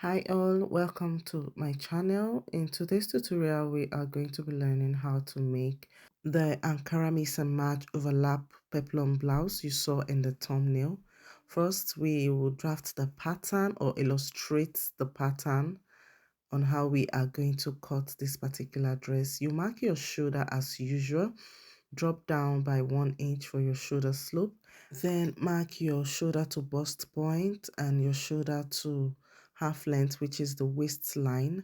Hi all, welcome to my channel. In today's tutorial, we are going to be learning how to make the Ankara mix and match overlap peplum blouse you saw in the thumbnail. First, we will draft the pattern or illustrate the pattern on how we are going to cut this particular dress. You mark your shoulder as usual, drop down by 1 inch for your shoulder slope. Then mark your shoulder to bust point and your shoulder to half length, which is the waistline.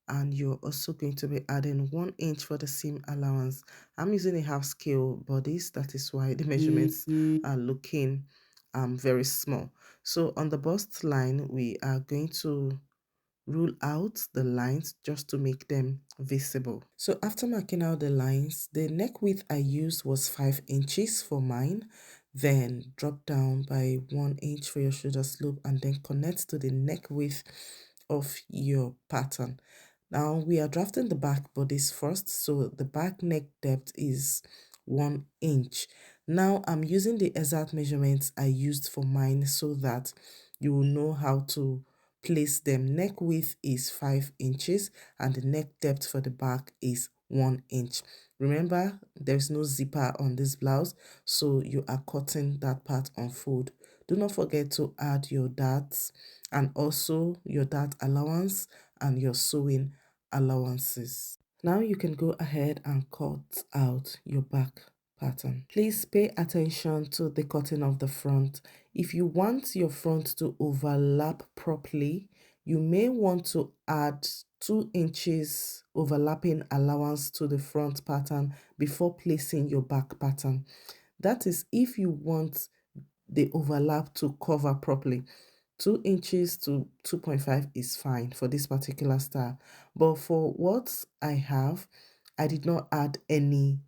And you're also going to be adding 1 inch for the seam allowance. I'm using a half scale bodice, that is why the measurements are looking very small. So on the bust line, we are going to rule out the lines just to make them visible. So after marking out the lines, the neck width I used was 5 inches for mine. Then drop down by 1 inch for your shoulder slope and then connect to the neck width of your pattern. Now we are drafting the back bodice first, so the back neck depth is 1 inch. Now I'm using the exact measurements I used for mine so that you will know how to place them. Neck width is 5 inches and the neck depth for the back is 1 inch. Remember, there's no zipper on this blouse, so you are cutting that part on fold. Do not forget to add your darts and also your dart allowance and your sewing allowances. Now you can go ahead and cut out your back pattern. Please pay attention to the cutting of the front. If you want your front to overlap properly, you may want to add 2 inches overlapping allowance to the front pattern before placing your back pattern. That is if you want the overlap to cover properly. 2 inches to 2.5 is fine for this particular style, but for what I have, I did not add any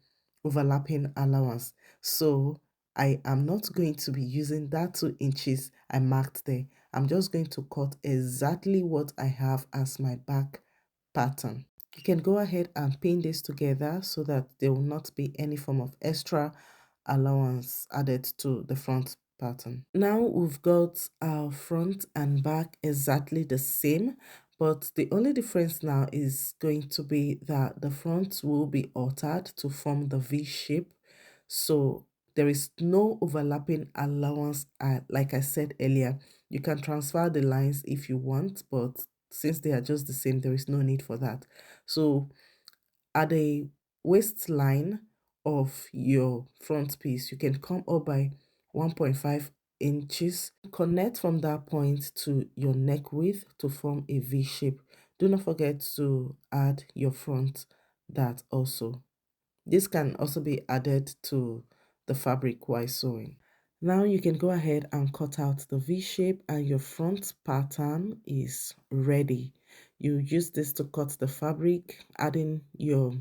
overlapping allowance, so I am not going to be using that 2 inches I marked there. I'm just going to cut exactly what I have as my back pattern. You can go ahead and pin this together so that there will not be any form of extra allowance added to the front pattern. Now we've got our front and back exactly the same, but the only difference now is going to be that the front will be altered to form the V shape. So there is no overlapping allowance. Like I said earlier, you can transfer the lines if you want, but since they are just the same, there is no need for that. So at the waistline of your front piece, you can come up by 1.5 inches. Connect from that point to your neck width to form a V shape. Do not forget to add your front dart also. This can also be added to the fabric while sewing. Now you can go ahead and cut out the V shape and your front pattern is ready. You use this to cut the fabric, adding your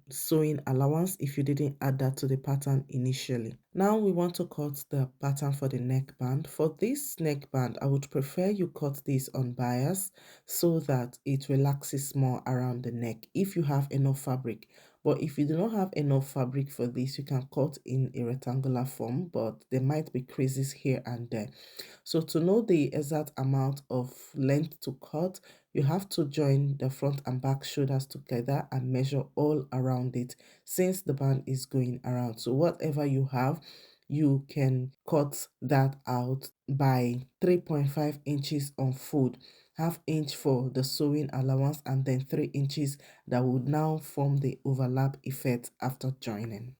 sewing allowance if you didn't add that to the pattern initially. Now we want to cut the pattern for the neckband. For this neckband, I would prefer you cut this on bias so that it relaxes more around the neck if you have enough fabric. But if you do not have enough fabric for this, you can cut in a rectangular form, but there might be creases here and there. So to know the exact amount of length to cut, you have to join the front and back shoulders together and measure all around it since the band is going around. So whatever you have, you can cut that out by 3.5 inches on fold, half inch for the sewing allowance, and then 3 inches that would now form the overlap effect after joining.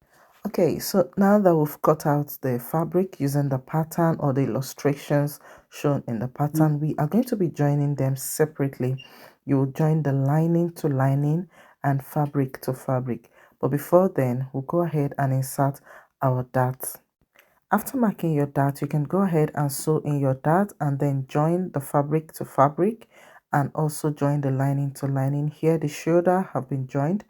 Okay, so now that we've cut out the fabric using the pattern or the illustrations shown in the pattern, we are going to be joining them separately. You will join the lining to lining and fabric to fabric. But before then, we'll go ahead and insert our darts. After marking your dart, you can go ahead and sew in your dart and then join the fabric to fabric and also join the lining to lining. Here the shoulder have been joined,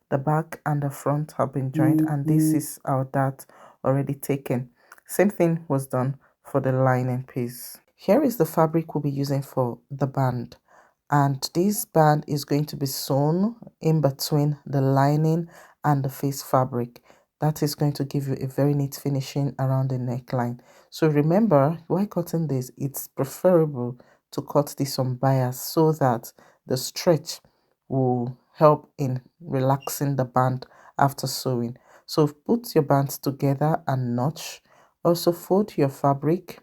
the back and the front have been joined, and this is our dart already taken. Same thing was done for the lining piece. Here is the fabric we'll be using for the band, and this band is going to be sewn in between the lining and the face fabric. That is going to give you a very neat finishing around the neckline. So remember, while cutting this, it's preferable to cut this on bias so that the stretch will help in relaxing the band after sewing. So put your bands together and notch. Also fold your fabric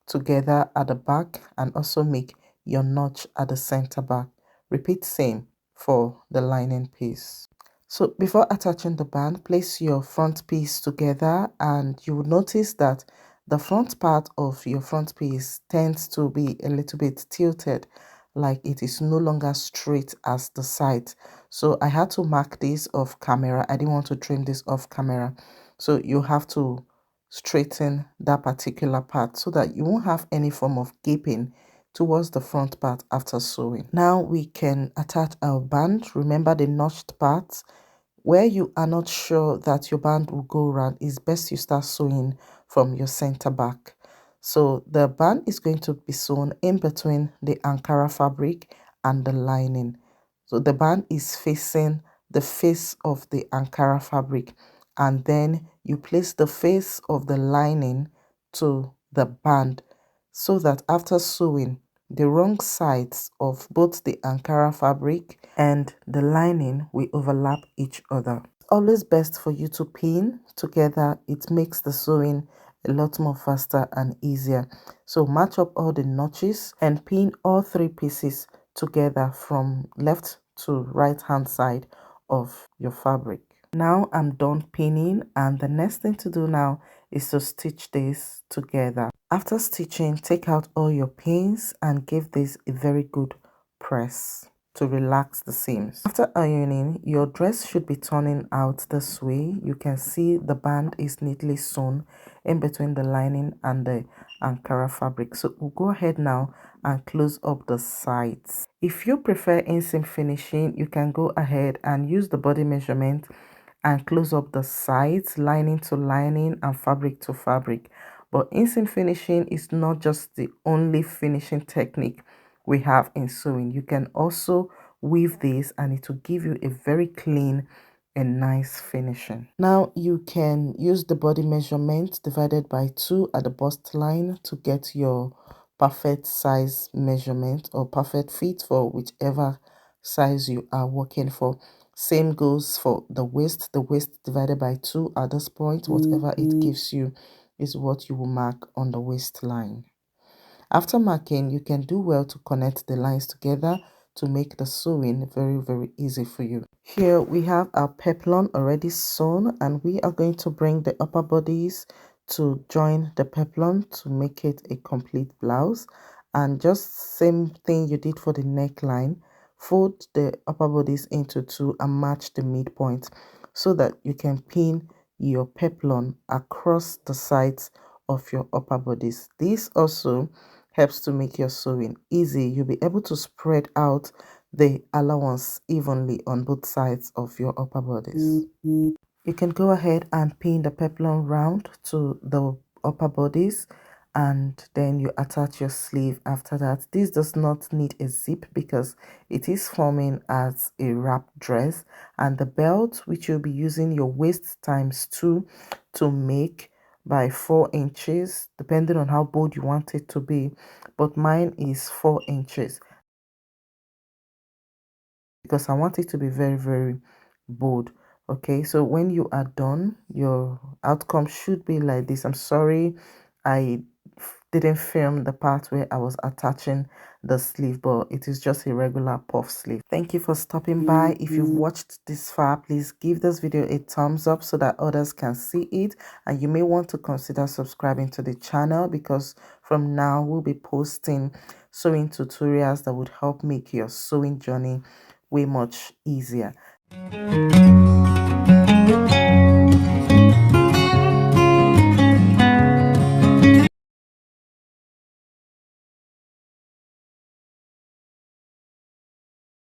together at the back and also make your notch at the center back. Repeat same for the lining piece. So before attaching the band, place your front piece together and you will notice that the front part of your front piece tends to be a little bit tilted, like it is no longer straight as the sides. So I had to mark this off camera. I didn't want to trim this off camera. So you have to straighten that particular part so that you won't have any form of gaping towards the front part after sewing. Now we can attach our band. Remember the notched parts. Where you are not sure that your band will go around, it's best you start sewing from your center back. So the band is going to be sewn in between the Ankara fabric and the lining. So the band is facing the face of the Ankara fabric, and then you place the face of the lining to the band so that after sewing, the wrong sides of both the Ankara fabric and the lining will overlap each other. It's always best for you to pin together. It makes the sewing a lot more faster and easier. So match up all the notches and pin all three pieces together from left to right hand side of your fabric. Now I'm done pinning, and the next thing to do now is to stitch this together. After stitching, take out all your pins and give this a very good press to relax the seams. After ironing, your dress should be turning out this way. You can see the band is neatly sewn in between the lining and the Ankara fabric. So we'll go ahead now and close up the sides. If you prefer inseam finishing, you can go ahead and use the body measurement and close up the sides, lining to lining and fabric to fabric. But inseam finishing is not just the only finishing technique we have in sewing. You can also weave this and it will give you a very clean and nice finishing. Now you can use the body measurement divided by 2 at the bust line to get your perfect size measurement or perfect fit for whichever size you are working for. Same goes for the waist divided by 2 at this point. Whatever it gives you is what you will mark on the waistline. After marking, you can do well to connect the lines together to make the sewing very easy for you. Here we have our peplum already sewn, and we are going to bring the upper bodies to join the peplum to make it a complete blouse. And just same thing you did for the neckline, fold the upper bodies into 2 and match the midpoint so that you can pin your peplum across the sides of your upper bodies. This also helps to make your sewing easy. You'll be able to spread out the allowance evenly on both sides of your upper bodies. You can go ahead and pin the peplum round to the upper bodies, and then you attach your sleeve after that. This does not need a zip because it is forming as a wrap dress, and the belt, which you'll be using your waist times 2 to make by 4 inches, depending on how bold you want it to be, but mine is 4 inches because I want it to be very bold. Okay, so when you are done, your outcome should be like this. I'm sorry I didn't film the part where I was attaching the sleeve, but it is just a regular puff sleeve. Thank you for stopping by. If you've watched this far, please give this video a thumbs up so that others can see it, and you may want to consider subscribing to the channel because from now we'll be posting sewing tutorials that would help make your sewing journey way much easier.